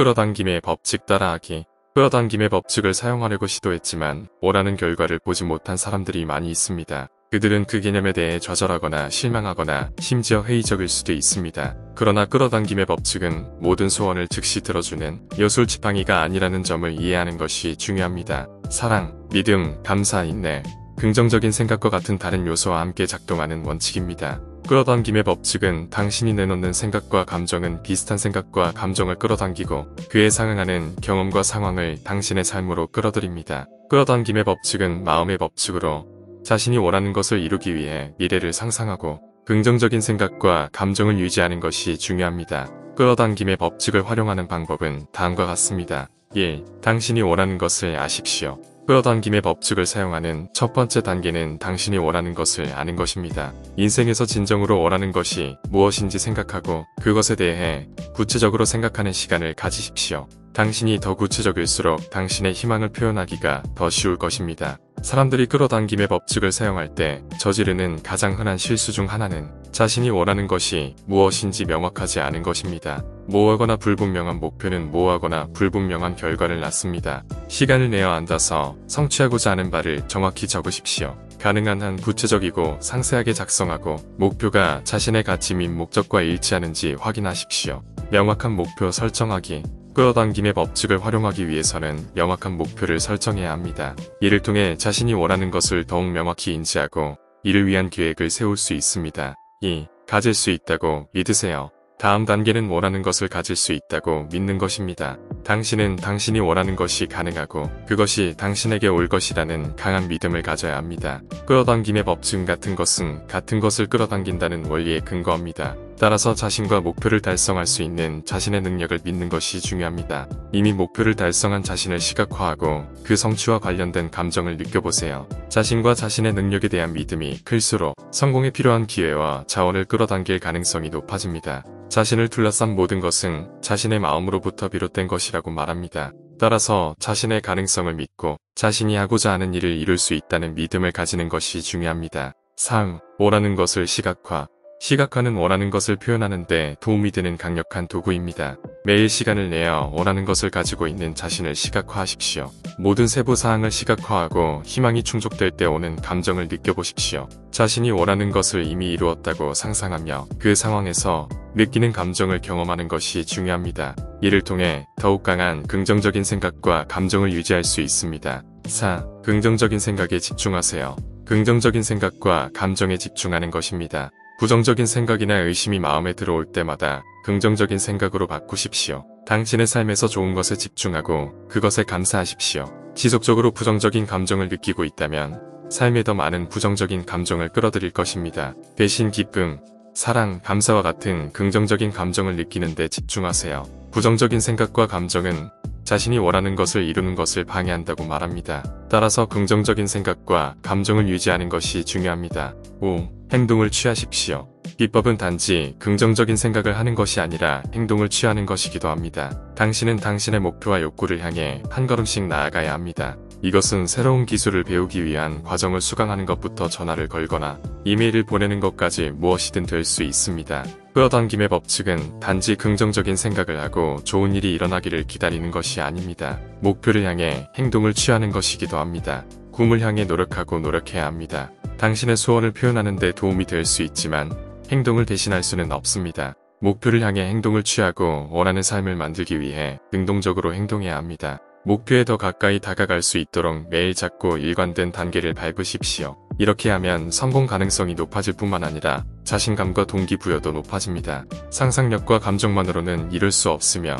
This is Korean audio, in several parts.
끌어당김의 법칙 따라하기. 끌어당김의 법칙을 사용하려고 시도했지만 원하는 결과를 보지 못한 사람들이 많이 있습니다. 그들은 그 개념에 대해 좌절하거나 실망하거나 심지어 회의적일 수도 있습니다. 그러나 끌어당김의 법칙은 모든 소원을 즉시 들어주는 여술지팡이가 아니라는 점을 이해하는 것이 중요합니다. 사랑, 믿음, 감사, 인내, 긍정적인 생각과 같은 다른 요소와 함께 작동하는 원칙입니다. 끌어당김의 법칙은 당신이 내놓는 생각과 감정은 비슷한 생각과 감정을 끌어당기고 그에 상응하는 경험과 상황을 당신의 삶으로 끌어들입니다. 끌어당김의 법칙은 마음의 법칙으로 자신이 원하는 것을 이루기 위해 미래를 상상하고 긍정적인 생각과 감정을 유지하는 것이 중요합니다. 끌어당김의 법칙을 활용하는 방법은 다음과 같습니다. 1. 당신이 원하는 것을 아십시오. 끌어당김의 법칙을 사용하는 첫 번째 단계는 당신이 원하는 것을 아는 것입니다. 인생에서 진정으로 원하는 것이 무엇인지 생각하고 그것에 대해 구체적으로 생각하는 시간을 가지십시오. 당신이 더 구체적일수록 당신의 희망을 표현하기가 더 쉬울 것입니다. 사람들이 끌어당김의 법칙을 사용할 때 저지르는 가장 흔한 실수 중 하나는 자신이 원하는 것이 무엇인지 명확하지 않은 것입니다. 모호하거나 불분명한 목표는 모호하거나 불분명한 결과를 낳습니다. 시간을 내어 앉아서 성취하고자 하는 바를 정확히 적으십시오. 가능한 한 구체적이고 상세하게 작성하고 목표가 자신의 가치 및 목적과 일치하는지 확인하십시오. 명확한 목표 설정하기. 끌어당김의 법칙을 활용하기 위해서는 명확한 목표를 설정해야 합니다. 이를 통해 자신이 원하는 것을 더욱 명확히 인지하고 이를 위한 계획을 세울 수 있습니다. 2. 가질 수 있다고 믿으세요. 다음 단계는 원하는 것을 가질 수 있다고 믿는 것입니다. 당신은 당신이 원하는 것이 가능하고 그것이 당신에게 올 것이라는 강한 믿음을 가져야 합니다. 끌어당김의 법칙 같은 것은 같은 것을 끌어당긴다는 원리에 근거합니다. 따라서 자신과 목표를 달성할 수 있는 자신의 능력을 믿는 것이 중요합니다. 이미 목표를 달성한 자신을 시각화하고 그 성취와 관련된 감정을 느껴보세요. 자신과 자신의 능력에 대한 믿음이 클수록 성공에 필요한 기회와 자원을 끌어당길 가능성이 높아집니다. 자신을 둘러싼 모든 것은 자신의 마음으로부터 비롯된 것이라고 말합니다. 따라서 자신의 가능성을 믿고 자신이 하고자 하는 일을 이룰 수 있다는 믿음을 가지는 것이 중요합니다. 3. 원하는 것을 시각화. 시각화는 원하는 것을 표현하는 데 도움이 되는 강력한 도구입니다. 매일 시간을 내어 원하는 것을 가지고 있는 자신을 시각화하십시오. 모든 세부사항을 시각화하고 희망이 충족될 때 오는 감정을 느껴보십시오. 자신이 원하는 것을 이미 이루었다고 상상하며 그 상황에서 느끼는 감정을 경험하는 것이 중요합니다. 이를 통해 더욱 강한 긍정적인 생각과 감정을 유지할 수 있습니다. 4. 긍정적인 생각에 집중하세요. 긍정적인 생각과 감정에 집중하는 것입니다. 부정적인 생각이나 의심이 마음에 들어올 때마다 긍정적인 생각으로 바꾸십시오. 당신의 삶에서 좋은 것에 집중하고 그것에 감사하십시오. 지속적으로 부정적인 감정을 느끼고 있다면 삶에 더 많은 부정적인 감정을 끌어들일 것입니다. 대신 기쁨, 사랑, 감사와 같은 긍정적인 감정을 느끼는 데 집중하세요. 부정적인 생각과 감정은 자신이 원하는 것을 이루는 것을 방해한다고 말합니다. 따라서 긍정적인 생각과 감정을 유지하는 것이 중요합니다. 5. 행동을 취하십시오. 비법은 단지 긍정적인 생각을 하는 것이 아니라 행동을 취하는 것이기도 합니다. 당신은 당신의 목표와 욕구를 향해 한 걸음씩 나아가야 합니다. 이것은 새로운 기술을 배우기 위한 과정을 수강하는 것부터 전화를 걸거나 이메일을 보내는 것까지 무엇이든 될 수 있습니다. 끌어당김의 법칙은 단지 긍정적인 생각을 하고 좋은 일이 일어나기를 기다리는 것이 아닙니다. 목표를 향해 행동을 취하는 것이기도 합니다. 꿈을 향해 노력하고 노력해야 합니다. 당신의 소원을 표현하는 데 도움이 될 수 있지만 행동을 대신할 수는 없습니다. 목표를 향해 행동을 취하고 원하는 삶을 만들기 위해 능동적으로 행동해야 합니다. 목표에 더 가까이 다가갈 수 있도록 매일 작고 일관된 단계를 밟으십시오. 이렇게 하면 성공 가능성이 높아질 뿐만 아니라 자신감과 동기부여도 높아집니다. 상상력과 감정만으로는 이룰 수 없으며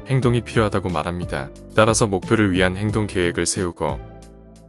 행동이 필요하다고 말합니다. 따라서 목표를 위한 행동 계획을 세우고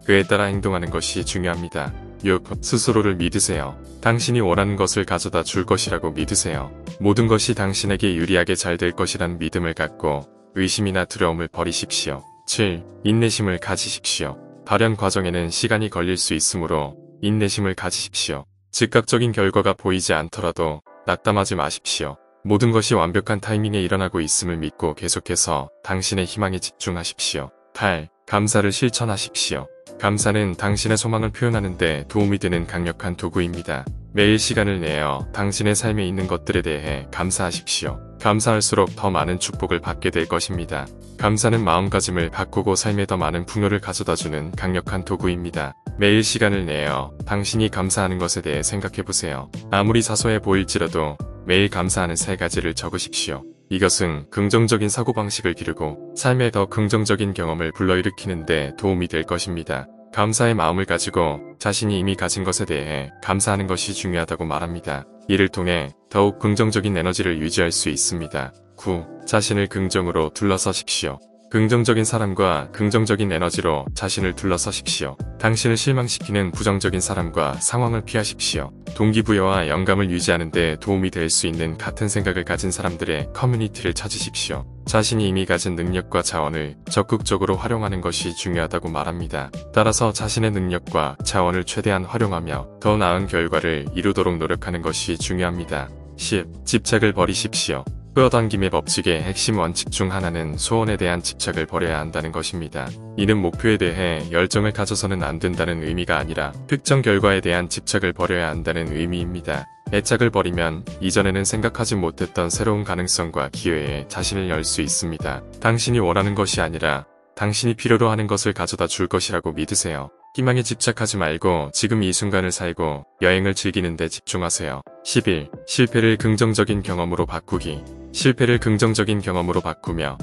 그에 따라 행동하는 것이 중요합니다. 6. 스스로를 믿으세요. 당신이 원하는 것을 가져다 줄 것이라고 믿으세요. 모든 것이 당신에게 유리하게 잘 될 것이란 믿음을 갖고 의심이나 두려움을 버리십시오. 7. 인내심을 가지십시오. 발현 과정에는 시간이 걸릴 수 있으므로 인내심을 가지십시오. 즉각적인 결과가 보이지 않더라도 낙담하지 마십시오. 모든 것이 완벽한 타이밍에 일어나고 있음을 믿고 계속해서 당신의 희망에 집중하십시오. 8. 감사를 실천하십시오. 감사는 당신의 소망을 표현하는 데 도움이 되는 강력한 도구입니다. 매일 시간을 내어 당신의 삶에 있는 것들에 대해 감사하십시오. 감사할수록 더 많은 축복을 받게 될 것입니다. 감사는 마음가짐을 바꾸고 삶에 더 많은 풍요를 가져다주는 강력한 도구입니다. 매일 시간을 내어 당신이 감사하는 것에 대해 생각해보세요. 아무리 사소해 보일지라도 매일 감사하는 3가지를 적으십시오. 이것은 긍정적인 사고방식을 기르고 삶에 더 긍정적인 경험을 불러일으키는 데 도움이 될 것입니다. 감사의 마음을 가지고 자신이 이미 가진 것에 대해 감사하는 것이 중요하다고 말합니다. 이를 통해 더욱 긍정적인 에너지를 유지할 수 있습니다. 9. 자신을 긍정으로 둘러서십시오. 긍정적인 사람과 긍정적인 에너지로 자신을 둘러서십시오. 당신을 실망시키는 부정적인 사람과 상황을 피하십시오. 동기부여와 영감을 유지하는 데 도움이 될 수 있는 같은 생각을 가진 사람들의 커뮤니티를 찾으십시오. 자신이 이미 가진 능력과 자원을 적극적으로 활용하는 것이 중요하다고 말합니다. 따라서 자신의 능력과 자원을 최대한 활용하며 더 나은 결과를 이루도록 노력하는 것이 중요합니다. 10. 집착을 버리십시오. 끌어당김의 법칙의 핵심 원칙 중 하나는 소원에 대한 집착을 버려야 한다는 것입니다. 이는 목표에 대해 열정을 가져서는 안 된다는 의미가 아니라 특정 결과에 대한 집착을 버려야 한다는 의미입니다. 애착을 버리면 이전에는 생각하지 못했던 새로운 가능성과 기회에 자신을 열 수 있습니다. 당신이 원하는 것이 아니라 당신이 필요로 하는 것을 가져다 줄 것이라고 믿으세요. 희망에 집착하지 말고 지금 이 순간을 살고 여행을 즐기는 데 집중하세요. 11. 실패를 긍정적인 경험으로 바꾸기. 실패를 긍정적인 경험으로 바꾸며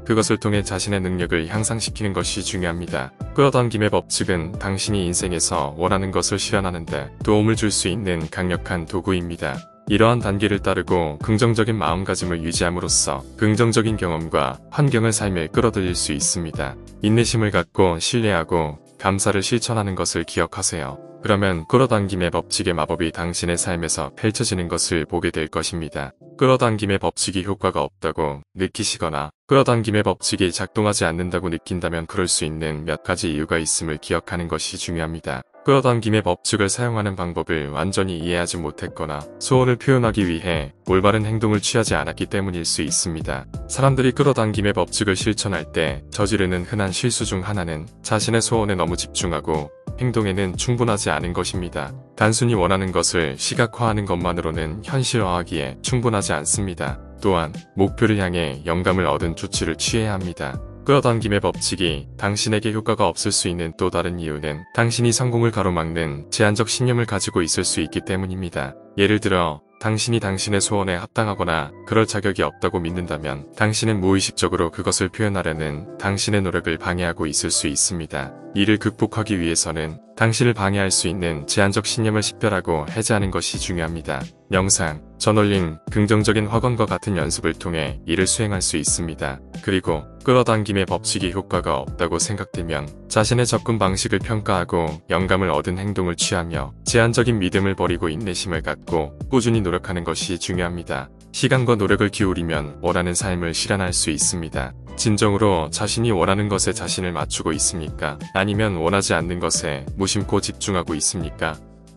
그것을 통해 자신의 능력을 향상시키는 것이 중요합니다. 끌어당김의 법칙은 당신이 인생에서 원하는 것을 실현하는 데 도움을 줄 수 있는 강력한 도구입니다. 이러한 단계를 따르고 긍정적인 마음가짐을 유지함으로써 긍정적인 경험과 환경을 삶에 끌어들일 수 있습니다. 인내심을 갖고 신뢰하고 감사를 실천하는 것을 기억하세요. 그러면 끌어당김의 법칙의 마법이 당신의 삶에서 펼쳐지는 것을 보게 될 것입니다. 끌어당김의 법칙이 효과가 없다고 느끼시거나 끌어당김의 법칙이 작동하지 않는다고 느낀다면 그럴 수 있는 몇 가지 이유가 있음을 기억하는 것이 중요합니다. 끌어당김의 법칙을 사용하는 방법을 완전히 이해하지 못했거나 소원을 표현하기 위해 올바른 행동을 취하지 않았기 때문일 수 있습니다. 사람들이 끌어당김의 법칙을 실천할 때 저지르는 흔한 실수 중 하나는 자신의 소원에 너무 집중하고 행동에는 충분하지 않은 것입니다. 단순히 원하는 것을 시각화하는 것만으로는 현실화하기에 충분하지 않습니다. 또한 목표를 향해 영감을 얻은 조치를 취해야 합니다. 끌어당김의 법칙이 당신에게 효과가 없을 수 있는 또 다른 이유는 당신이 성공을 가로막는 제한적 신념을 가지고 있을 수 있기 때문입니다. 예를 들어 당신이 당신의 소원에 합당하거나 그럴 자격이 없다고 믿는다면 당신은 무의식적으로 그것을 표현하려는 당신의 노력을 방해하고 있을 수 있습니다. 이를 극복하기 위해서는 당신을 방해할 수 있는 제한적 신념을 식별하고 해제하는 것이 중요합니다. 명상, 저널링, 긍정적인 확언과 같은 연습을 통해 이를 수행할 수 있습니다. 그리고 끌어당김의 법칙이 효과가 없다고 생각되면 자신의 접근 방식을 평가하고 영감을 얻은 행동을 취하며 제한적인 믿음을 버리고 인내심을 갖고 꾸준히 노력하는 것이 중요합니다. 시간과 노력을 기울이면 원하는 삶을 실현할 수 있습니다. 진정으로 자신이 원하는 것에 자신을 맞추고 있습니까? 아니면 원하지 않는 것에 무심코 집중하고 있습니까?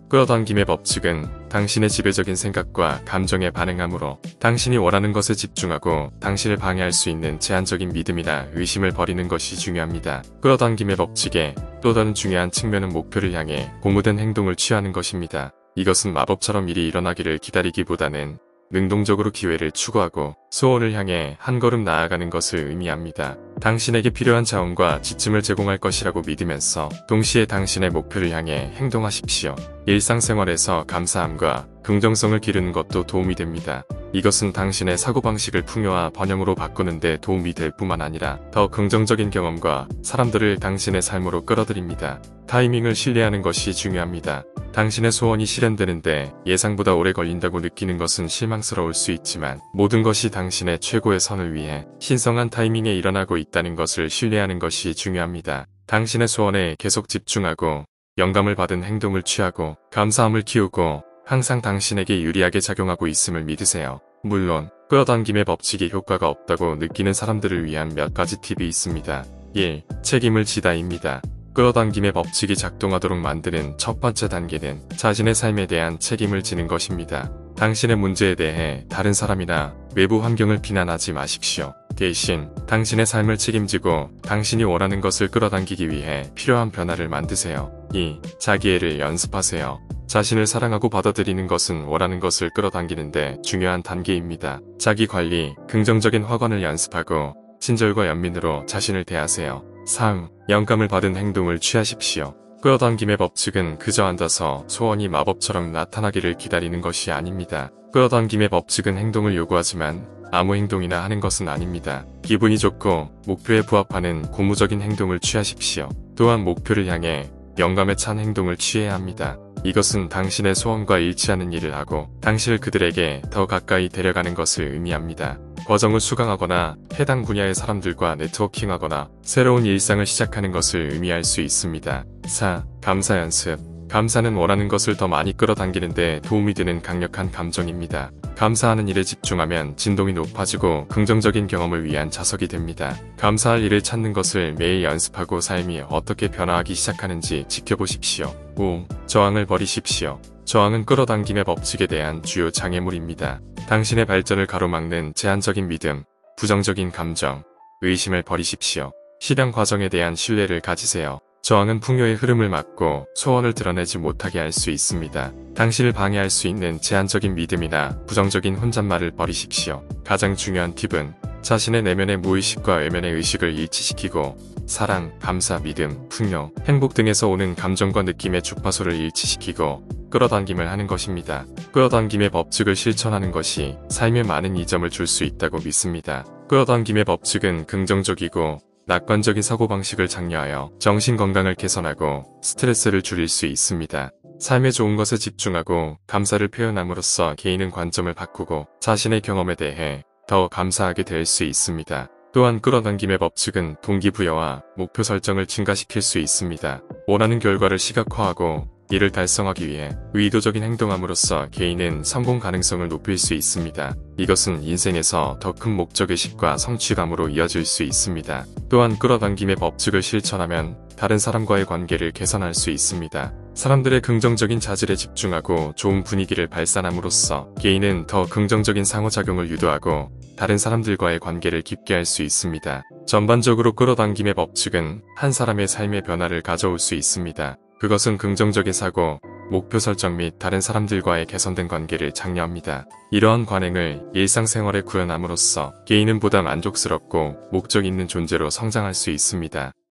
끌어당김의 법칙은 당신의 지배적인 생각과 감정에 반응하므로 당신이 원하는 것에 집중하고 당신을 방해할 수 있는 제한적인 믿음이나 의심을 버리는 것이 중요합니다. 끌어당김의 법칙의 또 다른 중요한 측면은 목표를 향해 고무된 행동을 취하는 것입니다. 이것은 마법처럼 일이 일어나기를 기다리기보다는 능동적으로 기회를 추구하고 소원을 향해 한 걸음 나아가는 것을 의미합니다. 당신에게 필요한 자원과 지침을 제공할 것이라고 믿으면서 동시에 당신의 목표를 향해 행동하십시오. 일상생활에서 감사함과 긍정성을 기르는 것도 도움이 됩니다. 이것은 당신의 사고방식을 풍요와 번영으로 바꾸는 데 도움이 될 뿐만 아니라 더 긍정적인 경험과 사람들을 당신의 삶으로 끌어들입니다. 타이밍을 신뢰하는 것이 중요합니다. 당신의 소원이 실현되는데 예상보다 오래 걸린다고 느끼는 것은 실망스러울 수 있지만 모든 것이 당신의 최고의 선을 위해 신성한 타이밍에 일어나고 있다는 것을 신뢰하는 것이 중요합니다. 당신의 소원에 계속 집중하고 영감을 받은 행동을 취하고 감사함을 키우고 항상 당신에게 유리하게 작용하고 있음을 믿으세요. 물론 끌어당김의 법칙이 효과가 없다고 느끼는 사람들을 위한 몇 가지 팁이 있습니다. 1. 책임을 지다입니다. 끌어당김의 법칙이 작동하도록 만드는 첫 번째 단계는 자신의 삶에 대한 책임을 지는 것입니다. 당신의 문제에 대해 다른 사람이나 외부 환경을 비난하지 마십시오. 대신 당신의 삶을 책임지고 당신이 원하는 것을 끌어당기기 위해 필요한 변화를 만드세요. 2. 자기애를 연습하세요. 자신을 사랑하고 받아들이는 것은 원하는 것을 끌어당기는데 중요한 단계입니다. 자기관리, 긍정적인 확언을 연습하고 친절과 연민으로 자신을 대하세요. 3. 영감을 받은 행동을 취하십시오. 끌어당김의 법칙은 그저 앉아서 소원이 마법처럼 나타나기를 기다리는 것이 아닙니다. 끌어당김의 법칙은 행동을 요구하지만 아무 행동이나 하는 것은 아닙니다. 기분이 좋고 목표에 부합하는 고무적인 행동을 취하십시오. 또한 목표를 향해 영감에 찬 행동을 취해야 합니다. 이것은 당신의 소원과 일치하는 일을 하고 당신을 그들에게 더 가까이 데려가는 것을 의미합니다. 과정을 수강하거나 해당 분야의 사람들과 네트워킹하거나 새로운 일상을 시작하는 것을 의미할 수 있습니다. 4. 감사 연습. 감사는 원하는 것을 더 많이 끌어당기는 데 도움이 되는 강력한 감정입니다. 감사하는 일에 집중하면 진동이 높아지고 긍정적인 경험을 위한 자석이 됩니다. 감사할 일을 찾는 것을 매일 연습하고 삶이 어떻게 변화하기 시작하는지 지켜보십시오. 5. 저항을 버리십시오. 저항은 끌어당김의 법칙에 대한 주요 장애물입니다. 당신의 발전을 가로막는 제한적인 믿음, 부정적인 감정, 의심을 버리십시오. 실현 과정에 대한 신뢰를 가지세요. 저항은 풍요의 흐름을 막고 소원을 드러내지 못하게 할 수 있습니다. 당신을 방해할 수 있는 제한적인 믿음이나 부정적인 혼잣말을 버리십시오. 가장 중요한 팁은 자신의 내면의 무의식과 외면의 의식을 일치시키고 사랑, 감사, 믿음, 풍요, 행복 등에서 오는 감정과 느낌의 주파수를 일치시키고 끌어당김을 하는 것입니다. 끌어당김의 법칙을 실천하는 것이 삶에 많은 이점을 줄 수 있다고 믿습니다. 끌어당김의 법칙은 긍정적이고 낙관적인 사고방식을 장려하여 정신건강을 개선하고 스트레스를 줄일 수 있습니다. 삶의 좋은 것에 집중하고 감사를 표현함으로써 개인은 관점을 바꾸고 자신의 경험에 대해 더 감사하게 될 수 있습니다. 또한 끌어당김의 법칙은 동기부여와 목표 설정을 증가시킬 수 있습니다. 원하는 결과를 시각화하고 이를 달성하기 위해 의도적인 행동함으로써 개인은 성공 가능성을 높일 수 있습니다. 이것은 인생에서 더 큰 목적의식과 성취감으로 이어질 수 있습니다. 또한 끌어당김의 법칙을 실천하면 다른 사람과의 관계를 개선할 수 있습니다. 사람들의 긍정적인 자질에 집중하고 좋은 분위기를 발산함으로써 개인은 더 긍정적인 상호작용을 유도하고 다른 사람들과의 관계를 깊게 할 수 있습니다. 전반적으로 끌어당김의 법칙은 한 사람의 삶의 변화를 가져올 수 있습니다. 그것은 긍정적인 사고, 목표 설정 및 다른 사람들과의 개선된 관계를 장려합니다. 이러한 관행을 일상생활에 구현함으로써 개인은 보다 만족스럽고 목적 있는 존재로 성장할 수 있습니다.